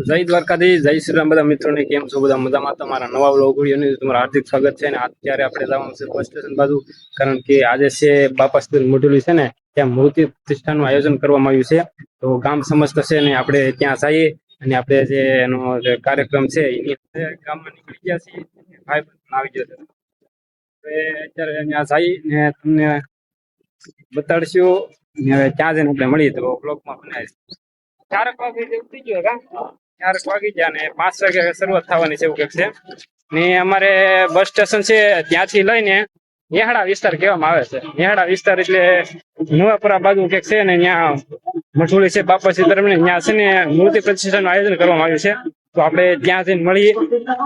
જય દ્વારકાધીશ, જય શ્રી રામ બધા મિત્રોને કેમ છો? બધા મજામાં? તમારા નવા વ્લોગ વિડીયોની તમારું હાર્દિક સ્વાગત છે. અને અત્યારે આપણે જવાનું છે બસ સ્ટેશન બાજુ, કારણ કે આજે છે બાપા સીધર મોઢેલી છે ને ત્યાં મૂર્તિ પ્રતિષ્ઠાનું આયોજન કરવામાં આવ્યું છે. તો ગામ સમસ્ત છે ને આપણે ત્યાં જઈએ અને આપણે જે એનો જે કાર્યક્રમ છે એ ગામમાં નીકળી ગયા છીએ. ભાઈ પણ આવી જશે. અત્યારે ત્યાં જઈ ને તમને બતાડશું. હવે ત્યાં જઈને આપણે મળીએ તો બ્લોગમાં બનાવીશું. 4 વાગે જેવું થઈ ગયું કા 4 વાગી ગયા ને 5 વાગે શરૂઆત થવાની છે એવું કંઈક છે. ને અમારે બસ સ્ટેશન છે ત્યાંથી લઈને નેહાડા વિસ્તાર કહેવામાં આવે છે. નેહાડા વિસ્તાર એટલે નવાપરા બાજુ કંઈક છે ને ત્યાં મઠોલી છે બાપા સીતારામ ને ત્યાં છે ને મૂર્તિ પ્રતિષ્ઠાનું આયોજન કરવામાં આવ્યું છે. તો આપણે ત્યાં જઈને મળીએ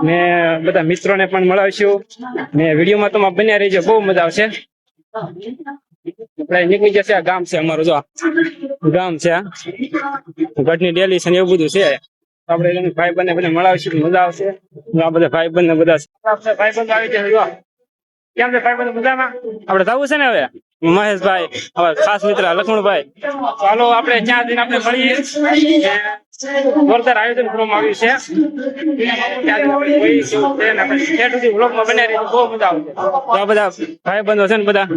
ને બધા મિત્રોને પણ મળાવીશું ને વિડીયોમાં તમે બન્યા રહીજો, બહુ મજા આવશે. આપણે નીકળી જશે. આ ગામ છે અમારું, જો ગામ છે, ગઢની ડેલી છે ને એવું બધું છે. આપણે ભાઈ બંને બધા મળાવીશું, મજા આવશે. આ બધા ભાઈ બંને બધા ભાઈ બંધ આવી જશે. જો કેમ છે ભાઈ બંધ મજામાં? આપણે જવું છે ને હવે મહેશભાઈ, હવે ખાસ મિત્ર લક્ષ્મણભાઈ. ચાલો આપણે ત્યાં જઈને આપણે મળીએ. જોરદાર આયોજન કરવામાં આવ્યું છે. વ્લોગમાં બન્યા રહીશું, બહુ મજા આવશે. તો આ બધા ભાઈ બંધો છે ને બધા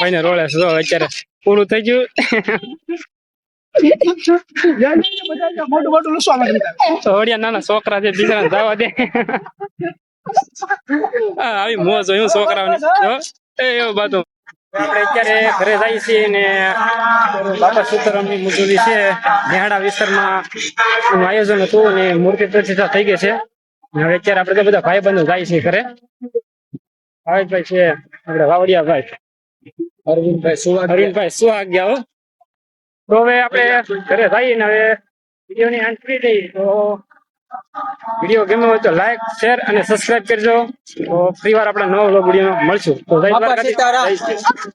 ભાઈને રોળે છે. અત્યારે પૂરું થઈ ગયું. નાના છોકરા છે બિચારા જવા દે. આવી મોજ હોય છોકરાઓની એવું બધું. આપણે અત્યારે ઘરે જઈએ છીએ ને બાપા સીતારામની મૂર્તિ છે નેહાડા વિસ્તારમાં આયોજન હતું અને મૂર્તિ પ્રતિષ્ઠા થઈ ગઈ છે. હવે અત્યારે આપણે તો બધા ભાઈ બંધો જાય છે ઘરે. ભાઈ છે આપણે વાવડિયા ભાઈ અરવિંદભાઈ સુહાગ ગયા હો. તો હવે આપણે ઘરે જઈએ ને હવે વિડીયોની અંત કરી દઈએ. તો વિડીયો ગમ્યો હોય તો લાઈક શેર અને સબસ્ક્રાઇબ કરજો. તો ફરી વાર આપણે નવો વિડીયો મળશું. તો જય બાપા દ્વારકાધીશ, સીતારામ. જય શ્રી કૃષ્ણ.